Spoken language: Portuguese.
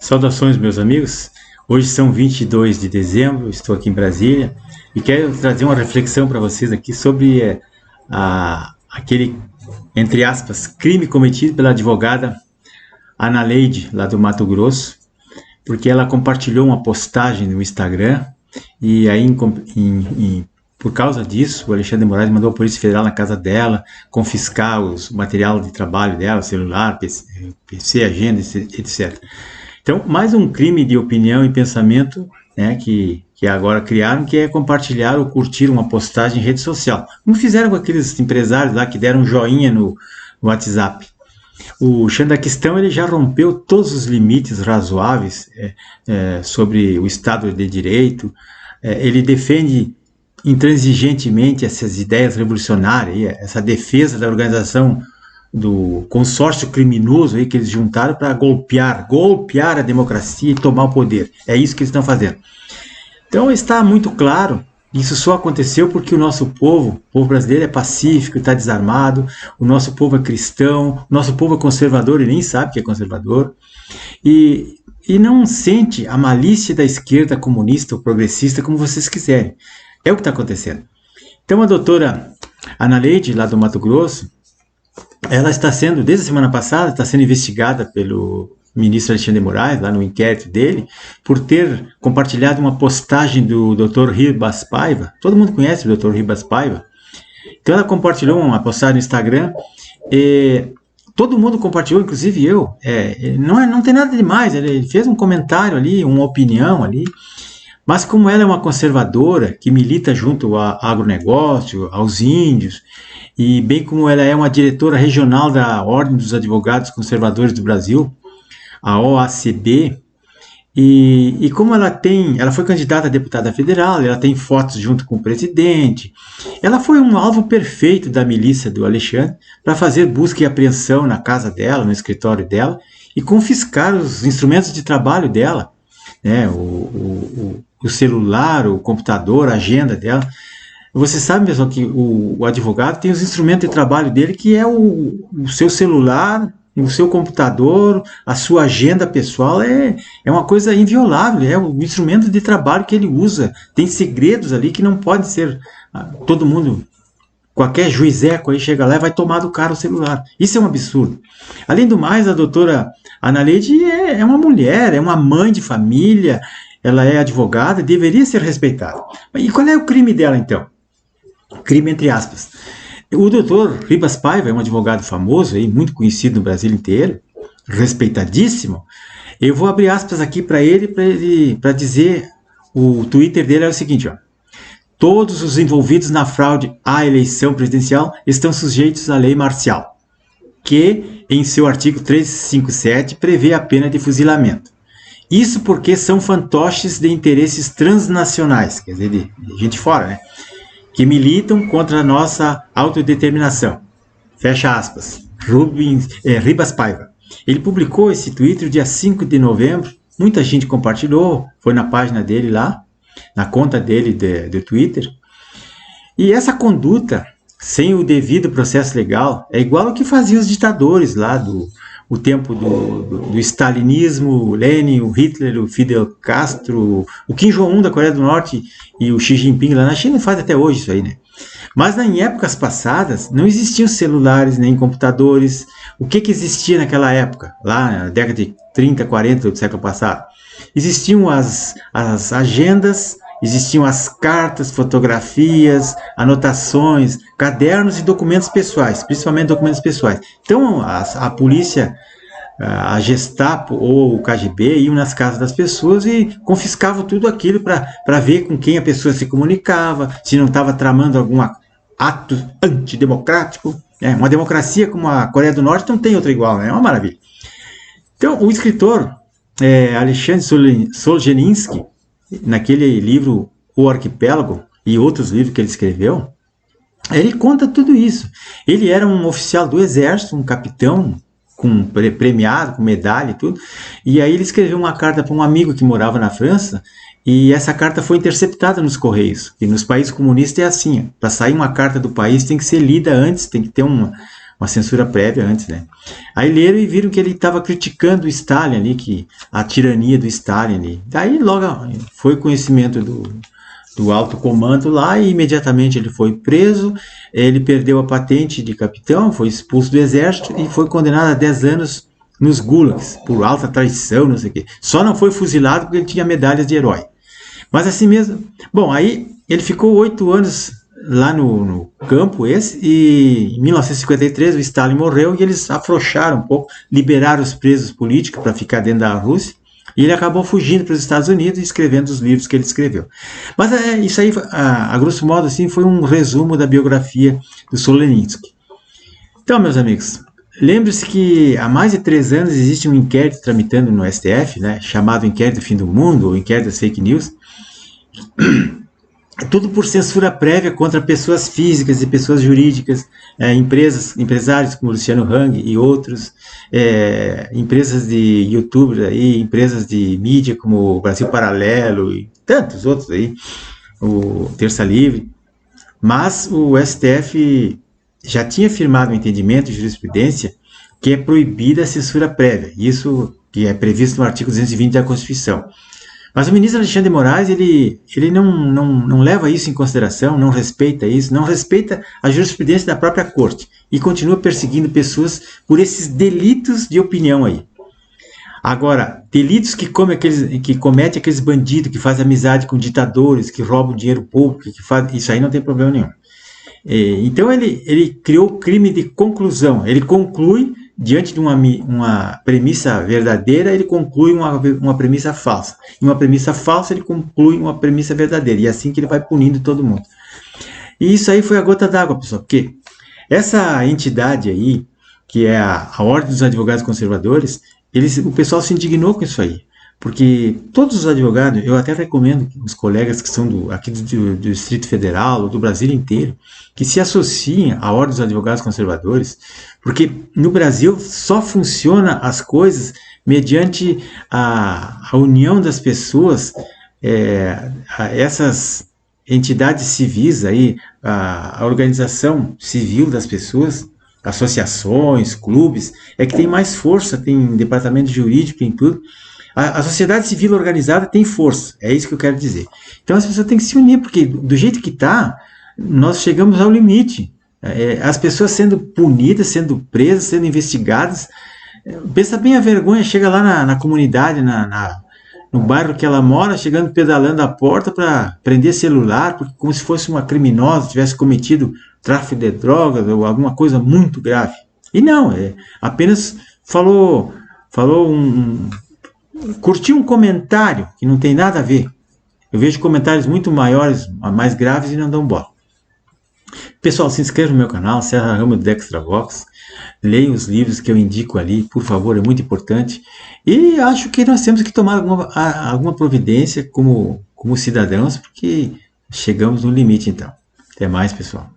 Saudações, meus amigos. Hoje são 22 de dezembro, estou aqui em Brasília e quero trazer uma reflexão para vocês aqui sobre aquele, entre aspas, crime cometido pela advogada Analeide, lá do Mato Grosso, porque ela compartilhou uma postagem no Instagram e aí, por causa disso, o Alexandre de Moraes mandou a Polícia Federal na casa dela confiscar o material de trabalho dela, celular, PC, agenda, etc. Então, mais um crime de opinião e pensamento, né, que agora criaram, que é compartilhar ou curtir uma postagem em rede social. Como fizeram com aqueles empresários lá que deram joinha no WhatsApp. O Xandaquistão ele já rompeu todos os limites razoáveis sobre o Estado de Direito. Ele defende intransigentemente essas ideias revolucionárias, essa defesa da organização do consórcio criminoso aí que eles juntaram para golpear a democracia e tomar o poder. É isso que eles estão fazendo. Então está muito claro, isso só aconteceu porque o nosso povo, o povo brasileiro é pacífico, está desarmado, o nosso povo é cristão, o nosso povo é conservador e nem sabe que é conservador, e não sente a malícia da esquerda comunista ou progressista como vocês quiserem. É o que está acontecendo. Então a doutora Analeide, lá do Mato Grosso, ela está sendo, desde a semana passada, está sendo investigada pelo ministro Alexandre de Moraes, lá no inquérito dele, por ter compartilhado uma postagem do Dr. Ribas Paiva. Todo mundo conhece o Dr. Ribas Paiva. Então ela compartilhou uma postagem no Instagram, e todo mundo compartilhou, inclusive eu. Não tem nada demais, ele fez um comentário ali, uma opinião ali, mas como ela é uma conservadora, que milita junto ao agronegócio, aos índios, e bem como ela é uma diretora regional da Ordem dos Advogados Conservadores do Brasil, a OACB, e como ela foi candidata a deputada federal, ela tem fotos junto com o presidente, ela foi um alvo perfeito da milícia do Alexandre para fazer busca e apreensão na casa dela, no escritório dela, e confiscar os instrumentos de trabalho dela, né, o celular, o computador, a agenda dela. Você sabe, pessoal, que o advogado tem os instrumentos de trabalho dele, que é o seu celular, o seu computador, a sua agenda pessoal, é uma coisa inviolável, é o instrumento de trabalho que ele usa. Tem segredos ali que não pode ser todo mundo, qualquer juizeco aí chega lá e vai tomar do cara o celular. Isso é um absurdo. Além do mais, a doutora Analeide é uma mulher, é uma mãe de família, ela é advogada, deveria ser respeitada. E qual é o crime dela, então? Crime entre aspas. O doutor Ribas Paiva é um advogado famoso, aí, muito conhecido no Brasil inteiro, respeitadíssimo. Eu vou abrir aspas aqui para ele, para dizer, o Twitter dele é o seguinte, ó: todos os envolvidos na fraude à eleição presidencial estão sujeitos à lei marcial, que, em seu artigo 357, prevê a pena de fuzilamento. Isso porque são fantoches de interesses transnacionais, quer dizer, de gente fora, né? Que militam contra a nossa autodeterminação. Fecha aspas. Ribas Paiva. Ele publicou esse Twitter dia 5 de novembro, muita gente compartilhou, foi na página dele lá, na conta dele do Twitter. E essa conduta, sem o devido processo legal, é igual ao que faziam os ditadores lá o tempo do stalinismo, o Lenin, o Hitler, o Fidel Castro, o Kim Jong-un da Coreia do Norte e o Xi Jinping lá na China faz até hoje isso aí, né? Mas em épocas passadas não existiam celulares nem computadores. O que existia naquela época, lá na década de 30, 40 do século passado? Existiam as agendas, existiam as cartas, fotografias, anotações, cadernos e documentos pessoais, principalmente documentos pessoais. Então, a polícia, a Gestapo ou o KGB iam nas casas das pessoas e confiscavam tudo aquilo para ver com quem a pessoa se comunicava, se não estava tramando algum ato antidemocrático. Uma democracia como a Coreia do Norte não tem outra igual, né? É uma maravilha. Então, o escritor Alexandre Solzhenitsyn, naquele livro O Arquipélago e outros livros que ele escreveu, ele conta tudo isso. Ele era um oficial do exército, um capitão premiado, com medalha e tudo, e aí ele escreveu uma carta para um amigo que morava na França, e essa carta foi interceptada nos Correios, e nos países comunistas é assim, para sair uma carta do país tem que ser lida antes, tem que ter uma uma censura prévia antes, né? Aí leram e viram que ele estava criticando o Stalin ali, que a tirania do Stalin ali. Daí logo foi conhecimento do alto comando lá e imediatamente ele foi preso, ele perdeu a patente de capitão, foi expulso do exército e foi condenado a 10 anos nos gulags, por alta traição, não sei o quê. Só não foi fuzilado porque ele tinha medalhas de herói. Mas assim mesmo, bom, aí ele ficou 8 anos lá no campo e em 1953 o Stalin morreu e eles afrouxaram um pouco, liberaram os presos políticos para ficar dentro da Rússia. E ele acabou fugindo para os Estados Unidos e escrevendo os livros que ele escreveu. Mas isso aí, a grosso modo, assim, foi um resumo da biografia do Solzhenitsyn. Então, meus amigos, lembre-se que há mais de 3 anos existe um inquérito tramitando no STF, né, chamado Inquérito do Fim do Mundo, ou Inquérito das Fake News, tudo por censura prévia contra pessoas físicas e pessoas jurídicas, empresários como Luciano Hang e outros, empresas de youtubers aí, empresas de mídia como o Brasil Paralelo e tantos outros aí, o Terça Livre. Mas o STF já tinha firmado um entendimento de jurisprudência que é proibida a censura prévia, isso que é previsto no artigo 220 da Constituição. Mas o ministro Alexandre de Moraes, ele não leva isso em consideração, não respeita isso, não respeita a jurisprudência da própria corte e continua perseguindo pessoas por esses delitos de opinião aí. Agora, delitos que comete aqueles bandidos que fazem amizade com ditadores, que roubam dinheiro público, isso aí não tem problema nenhum. Então ele criou o crime de conclusão, ele conclui diante de uma premissa verdadeira, ele conclui uma premissa falsa. Em uma premissa falsa, ele conclui uma premissa verdadeira. E é assim que ele vai punindo todo mundo. E isso aí foi a gota d'água, pessoal. Porque essa entidade aí, que é a Ordem dos Advogados Conservadores, o pessoal se indignou com isso aí. Porque todos os advogados, eu até recomendo os colegas que são aqui do Distrito Federal, ou do Brasil inteiro, que se associem à Ordem dos Advogados Conservadores, porque no Brasil só funciona as coisas mediante a união das pessoas, essas entidades civis aí, a organização civil das pessoas, associações, clubes, é que tem mais força, tem departamento jurídico, tem tudo. A sociedade civil organizada tem força, é isso que eu quero dizer. Então as pessoas têm que se unir, porque do jeito que está, nós chegamos ao limite. As pessoas sendo punidas, sendo presas, sendo investigadas. Pensa bem a vergonha, chega lá na comunidade, no bairro que ela mora, chegando pedalando a porta para prender celular, porque como se fosse uma criminosa, tivesse cometido tráfico de drogas ou alguma coisa muito grave. E não, apenas curtiu um comentário que não tem nada a ver. Eu vejo comentários muito maiores, mais graves e não dão bola. Pessoal, se inscreva no meu canal, Serra Ramos do Dextravox. Leia os livros que eu indico ali, por favor, é muito importante. E acho que nós temos que tomar alguma providência como cidadãos, porque chegamos no limite então. Até mais, pessoal.